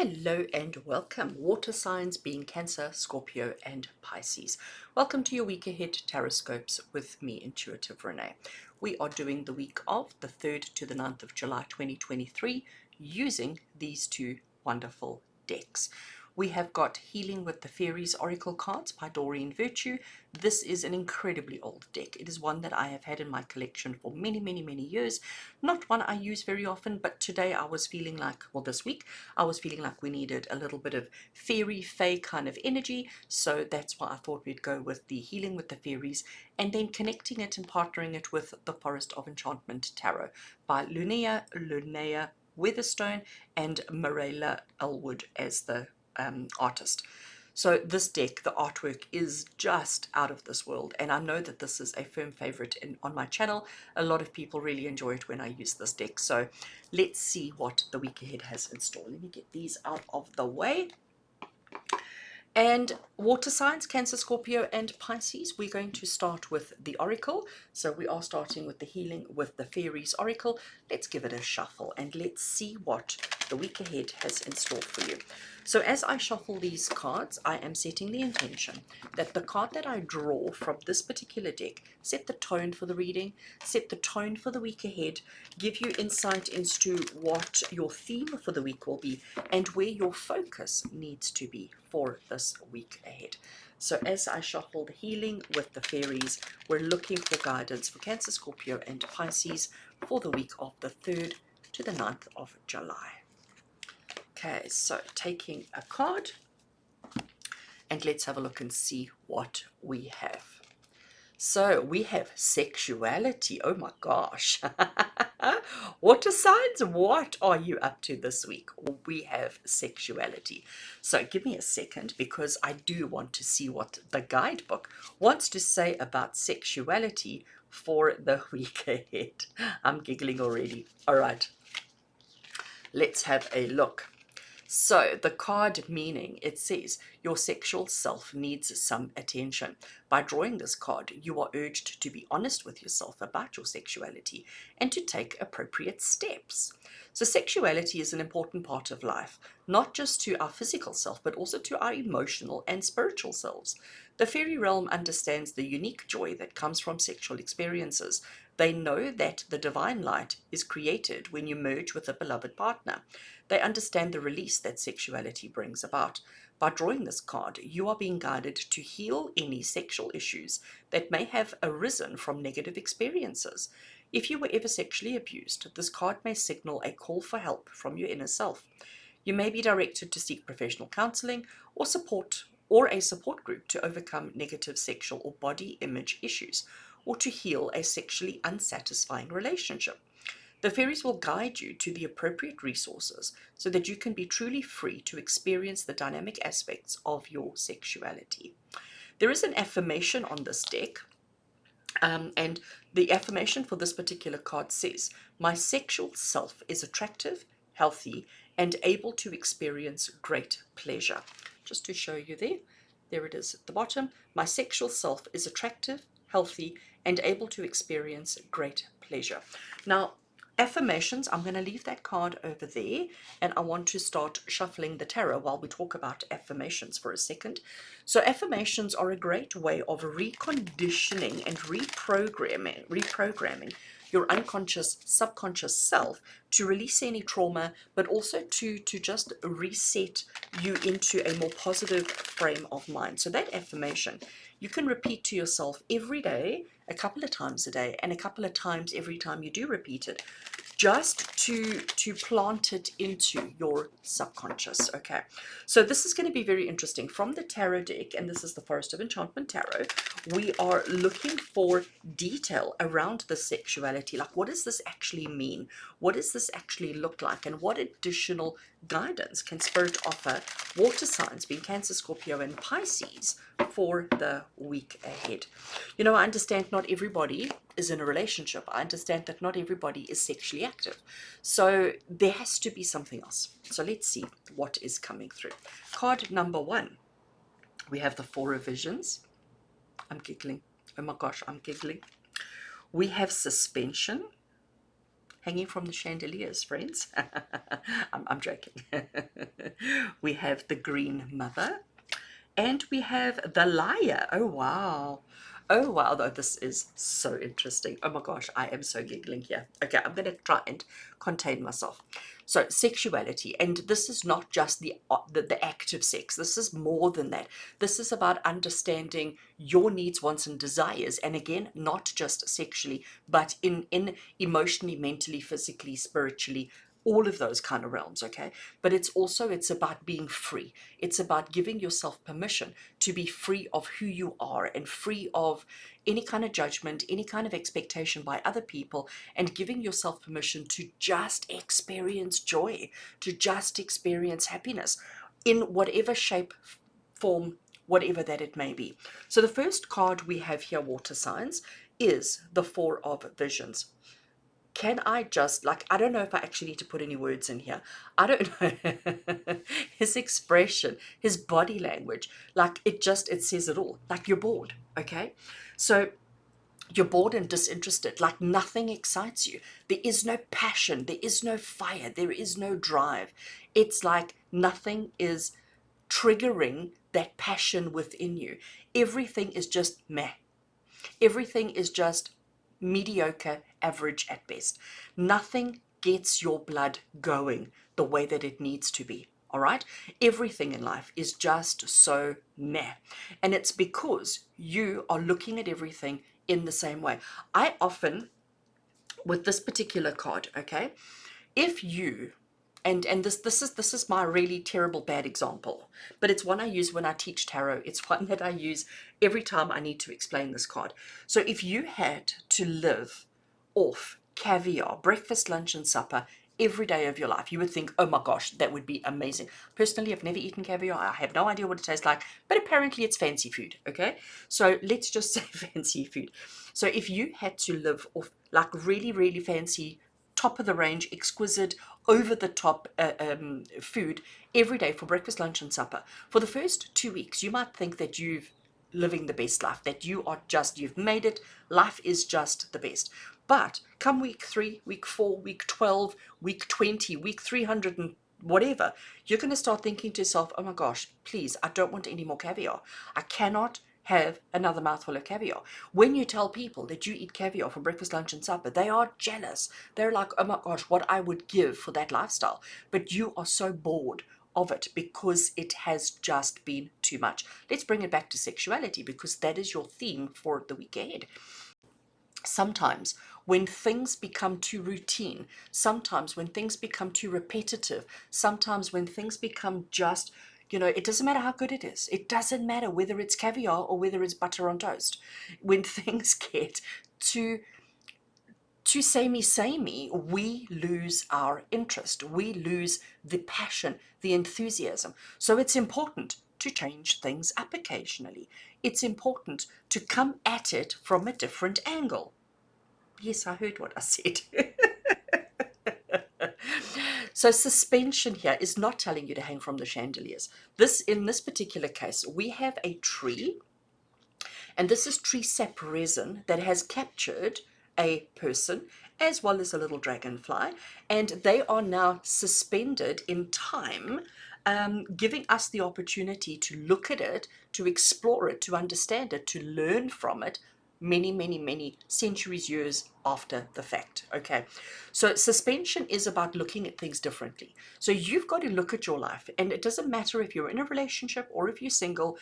Hello and welcome, water signs being Cancer, Scorpio and Pisces. Welcome to your week ahead TarotScopes with me, Intuitive Rene. We are doing the week of the 3rd to the 9th of July 2023 using these two wonderful decks. We have got Healing with the Fairies Oracle cards by Doreen Virtue. This is an incredibly old deck. It is one that I have had in my collection for many years. Not one I use very often, but today I was feeling like, well, this week, I was feeling like we needed a little bit of fairy fae kind of energy. So that's why I thought we'd go with the Healing with the Fairies and then connecting it and partnering it with the Forest of Enchantment Tarot by Linnea Weatherstone and Mirella Elwood as the artist. So this deck, the artwork is just out of this world, and I know that this is a firm favorite on my channel. A lot of people really enjoy it when I use this deck. So let's see what the week ahead has in store. Let me get these out of the way. And water signs, Cancer, Scorpio and Pisces, we're going to start with the Oracle. So we are starting with the Healing with the Fairies Oracle. Let's give it a shuffle and let's see what the week ahead has in store for you. So as I shuffle these cards, I am setting the intention that the card that I draw from this particular deck set the tone for the reading, set the tone for the week ahead, give you insight into what your theme for the week will be and where your focus needs to be for this week ahead. So as I shuffle the Healing with the Fairies, we're looking for guidance for Cancer, Scorpio and Pisces for the week of the 3rd to the 9th of July. Okay, so taking a card and let's have a look and see what we have. So we have sexuality. Oh my gosh. Water signs, what are you up to this week? We have sexuality. So give me a second because I do want to see what the guidebook wants to say about sexuality for the week ahead. I'm giggling already. All right, let's have a look. So the card meaning, it says your sexual self needs some attention. By drawing this card, you are urged to be honest with yourself about your sexuality and to take appropriate steps. So sexuality is an important part of life, not just to our physical self, but also to our emotional and spiritual selves. The fairy realm understands the unique joy that comes from sexual experiences. They know that the divine light is created when you merge with a beloved partner. They understand the release that sexuality brings about. By drawing this card, you are being guided to heal any sexual issues that may have arisen from negative experiences. If you were ever sexually abused, this card may signal a call for help from your inner self. You may be directed to seek professional counseling or a support group to overcome negative sexual or body image issues, or to heal a sexually unsatisfying relationship. The fairies will guide you to the appropriate resources so that you can be truly free to experience the dynamic aspects of your sexuality. There is an affirmation on this deck, and the affirmation for this particular card says, "My sexual self is attractive, healthy, and able to experience great pleasure." Just to show you there it is at the bottom. My sexual self is attractive, healthy, and able to experience great pleasure. Now, affirmations, I'm going to leave that card over there and I want to start shuffling the tarot while we talk about affirmations for a second. So affirmations are a great way of reconditioning and reprogramming your unconscious, subconscious self to release any trauma, but also to just reset you into a more positive frame of mind. So that affirmation, you can repeat to yourself every day, a couple of times a day, and a couple of times every time you do repeat it, just to plant it into your subconscious. Okay, so this is going to be very interesting. From the tarot deck, and this is the Forest of Enchantment Tarot, we are looking for detail around the sexuality. Like, what does this actually mean? What does this actually look like? And what additional guidance can Spirit offer water signs, being Cancer, Scorpio and Pisces, for the week ahead? You know, I understand not everybody is in a relationship. I understand that not everybody is sexually active. So there has to be something else. So let's see what is coming through. Card number 1, we have the Four of Visions. I'm giggling. Oh my gosh, I'm giggling. We have suspension. Hanging from the chandeliers, friends. I'm joking. we have the Green Mother, and we have the Liar. Oh, wow. Oh, wow. Though this is so interesting. Oh, my gosh. I am so giggling here. Okay, I'm going to try and contain myself. So, sexuality. And this is not just the act of sex. This is more than that. This is about understanding your needs, wants, and desires. And again, not just sexually, but in emotionally, mentally, physically, spiritually, all of those kind of realms, okay? But it's about being free. It's about giving yourself permission to be free of who you are and free of any kind of judgment, any kind of expectation by other people, and giving yourself permission to just experience joy, to just experience happiness in whatever shape, form, whatever that it may be. So the first card we have here, water signs, is the Four of Visions. Can I just, like, I don't know if I actually need to put any words in here. I don't know. His expression, his body language, like, it says it all. Like, you're bored, okay? So you're bored and disinterested, like nothing excites you. There is no passion, there is no fire, there is no drive. It's like nothing is triggering that passion within you. Everything is just meh. Everything is just mediocre, average at best. Nothing gets your blood going the way that it needs to be. All right? Everything in life is just so meh. And it's because you are looking at everything in the same way. I often, with this particular card, okay, if you and this is my really terrible bad example, but it's one I use when I teach tarot. It's one that I use every time I need to explain this card. So if you had to live off caviar, breakfast, lunch, and supper every day of your life, you would think, oh my gosh, that would be amazing. Personally, I've never eaten caviar. I have no idea what it tastes like, but apparently it's fancy food, okay? So let's just say fancy food. So if you had to live off like really, really fancy, top of the range, exquisite, over the top food every day for breakfast, lunch, and supper, for the first 2 weeks, you might think that you've living the best life, that you've made it, life is just the best. But come week 3, week 4, week 12, week 20, week 300 and whatever, you're going to start thinking to yourself, oh my gosh, please, I don't want any more caviar. I cannot have another mouthful of caviar. When you tell people that you eat caviar for breakfast, lunch, and supper, they are jealous. They're like, oh my gosh, what I would give for that lifestyle. But you are so bored of it because it has just been too much. Let's bring it back to sexuality because that is your theme for the week ahead. Sometimes when things become too routine, sometimes when things become too repetitive, sometimes when things become just, it doesn't matter how good it is. It doesn't matter whether it's caviar or whether it's butter on toast. When things get too samey, we lose our interest. We lose the passion, the enthusiasm. So it's important to change things up occasionally. It's important to come at it from a different angle. Yes, I heard what I said. So suspension here is not telling you to hang from the chandeliers. In this particular case, we have a tree, and this is tree sap resin that has captured a person as well as a little dragonfly, and they are now suspended in time, giving us the opportunity to look at it, to explore it, to understand it, to learn from it, many centuries, years after the fact. Okay, so suspension is about looking at things differently. So you've got to look at your life, and it doesn't matter if you're in a relationship or if you're single.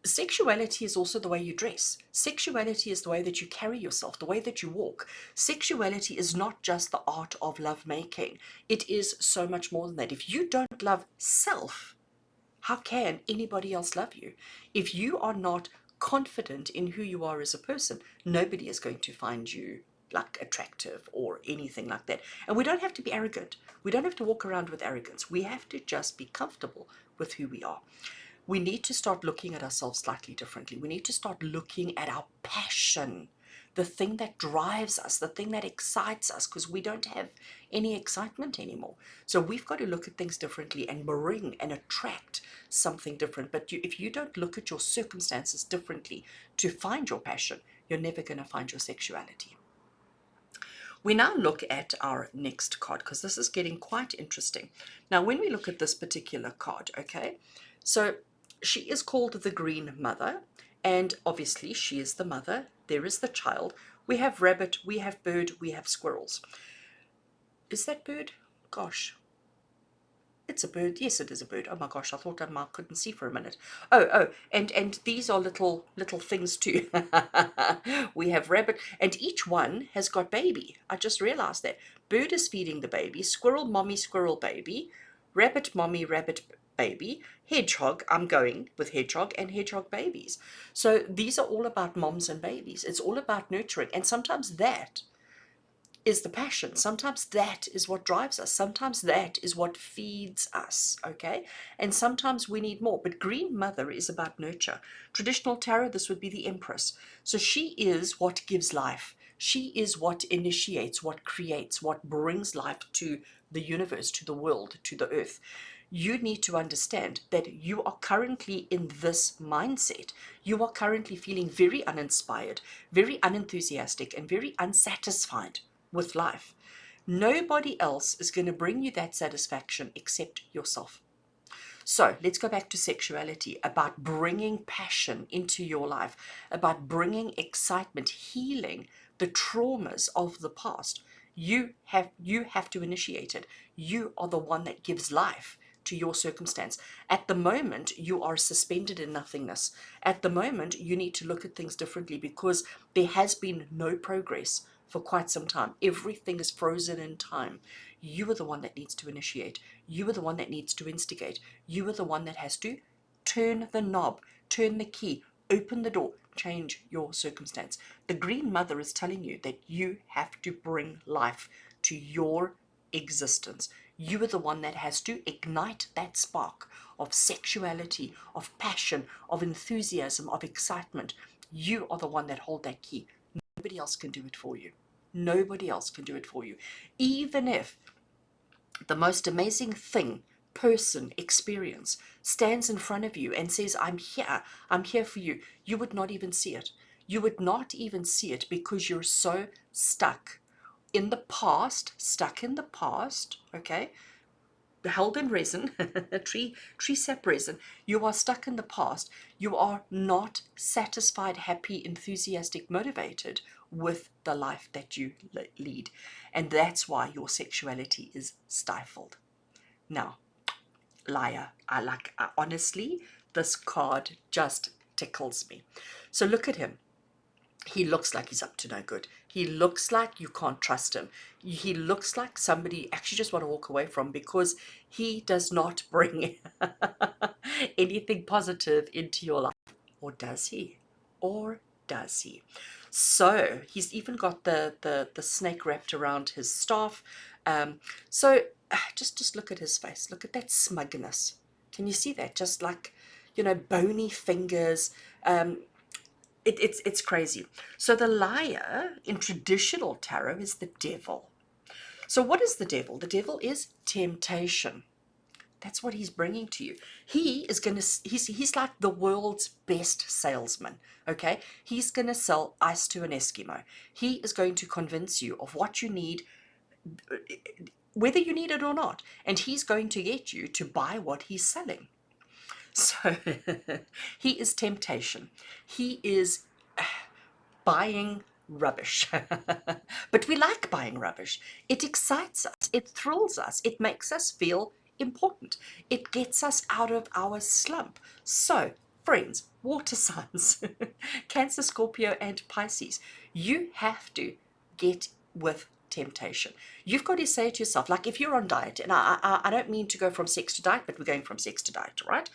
Sexuality is also the way you dress. Sexuality is the way that you carry yourself, the way that you walk. Sexuality is not just the art of lovemaking. It is so much more than that. If you don't love self, how can anybody else love you? If you are not confident in who you are as a person, nobody is going to find you like attractive or anything like that. And we don't have to be arrogant. We don't have to walk around with arrogance. We have to just be comfortable with who we are. We need to start looking at ourselves slightly differently. We need to start looking at our passion, the thing that drives us, the thing that excites us, because we don't have any excitement anymore. So we've got to look at things differently and bring and attract something different. But if you don't look at your circumstances differently to find your passion, you're never going to find your sexuality. We now look at our next card because this is getting quite interesting. Now, when we look at this particular card, okay, so she is called the Green Mother, and obviously she is the mother. There is the child. We have rabbit, we have bird, we have squirrels. Is that bird? Gosh, it's a bird. Yes, it is a bird. Oh my gosh, I thought I couldn't see for a minute. Oh, and these are little things too. We have rabbit, and each one has got baby. I just realized that. Bird is feeding the baby, squirrel mommy, squirrel baby, rabbit mommy, rabbit baby, hedgehog, I'm going with hedgehog and hedgehog babies. So these are all about moms and babies. It's all about nurturing, and sometimes that is the passion. Sometimes that is what drives us. Sometimes that is what feeds us, okay? And sometimes we need more. But Green Mother is about nurture. Traditional tarot, this would be the Empress. So she is what gives life. She is what initiates, what creates, what brings life to the universe, to the world, to the earth. You need to understand that you are currently in this mindset. You are currently feeling very uninspired, very unenthusiastic, and very unsatisfied with life. Nobody else is going to bring you that satisfaction except yourself. So let's go back to sexuality, about bringing passion into your life, about bringing excitement, healing the traumas of the past. You have to initiate it. You are the one that gives life to your circumstance. At the moment, you are suspended in nothingness. At the moment, you need to look at things differently because there has been no progress for quite some time. Everything is frozen in time. You are the one that needs to initiate. You are the one that needs to instigate. You are the one that has to turn the knob, turn the key, open the door, change your circumstance. The Green Mother is telling you that you have to bring life to your existence. You are the one that has to ignite that spark of sexuality, of passion, of enthusiasm, of excitement. You are the one that hold that key. Nobody else can do it for you. Nobody else can do it for you. Even if the most amazing thing, person, experience stands in front of you and says, I'm here for you, you would not even see it. You would not even see it because you're so stuck in the past, okay? Held in resin, tree sap resin. You are stuck in the past. You are not satisfied, happy, enthusiastic, motivated with the life that you lead. And that's why your sexuality is stifled. Now, liar, honestly, this card just tickles me. So look at him. He looks like he's up to no good. He looks like you can't trust him. He looks like somebody you actually just want to walk away from because he does not bring anything positive into your life. Or does he? Or does he? So he's even got the snake wrapped around his staff. So just look at his face. Look at that smugness. Can you see that? Just like, bony fingers. It's crazy. So the liar in traditional tarot is the devil. So what is the devil? The devil is temptation. That's what he's bringing to you. He's like the world's best salesman, okay? He's going to sell ice to an Eskimo. He is going to convince you of what you need, whether you need it or not. And he's going to get you to buy what he's selling. So he is temptation. He is buying rubbish. But we like buying rubbish. It excites us. It thrills us. It makes us feel important. It gets us out of our slump. So, friends, water signs, Cancer, Scorpio, and Pisces, you have to get with temptation. You've got to say to yourself, like if you're on diet, and I don't mean to go from sex to diet, but we're going from sex to diet, right?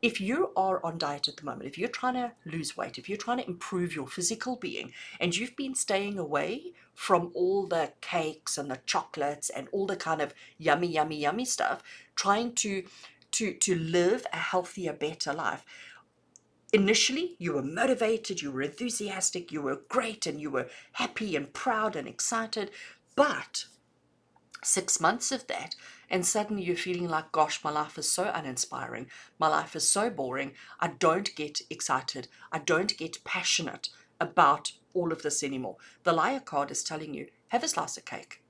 If you are on diet at the moment, if you're trying to lose weight, if you're trying to improve your physical being, and you've been staying away from all the cakes and the chocolates and all the kind of yummy, yummy, yummy stuff, trying to live a healthier, better life. Initially, you were motivated, you were enthusiastic, you were great, and you were happy and proud and excited, but 6 months of that, and suddenly you're feeling like, gosh, my life is so uninspiring, my life is so boring, I don't get excited, I don't get passionate about all of this anymore. The liar card is telling you have a slice of cake.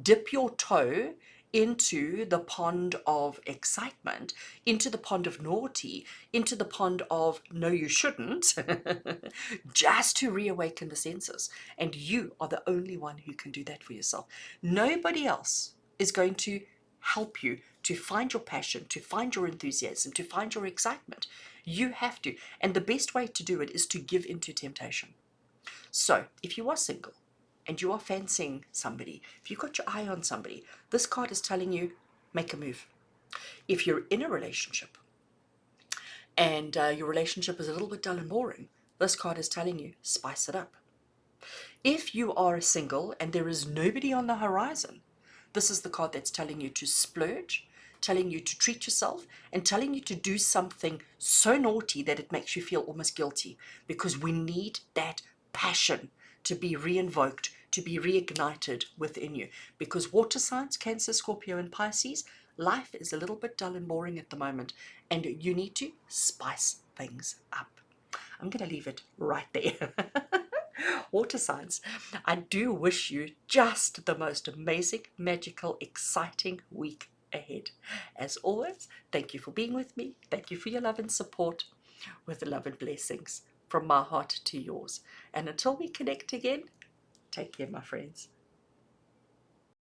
Dip your toe into the pond of excitement, into the pond of naughty, into the pond of no, you shouldn't, just to reawaken the senses. And you are the only one who can do that for yourself. Nobody else is going to help you to find your passion, to find your enthusiasm, to find your excitement. You have to. And the best way to do it is to give into temptation. So if you are single and you are fancying somebody, if you've got your eye on somebody, this card is telling you, make a move. If you're in a relationship and your relationship is a little bit dull and boring, this card is telling you, spice it up. If you are single and there is nobody on the horizon, this is the card that's telling you to splurge, telling you to treat yourself, and telling you to do something so naughty that it makes you feel almost guilty, because we need that passion to be reinvoked, to be reignited within you. Because water signs, Cancer, Scorpio, and Pisces, life is a little bit dull and boring at the moment, and you need to spice things up. I'm going to leave it right there. Water signs, I do wish you just the most amazing, magical, exciting week ahead. As always, thank you for being with me. Thank you for your love and support. With love and blessings from my heart to yours. And until we connect again, take care, my friends.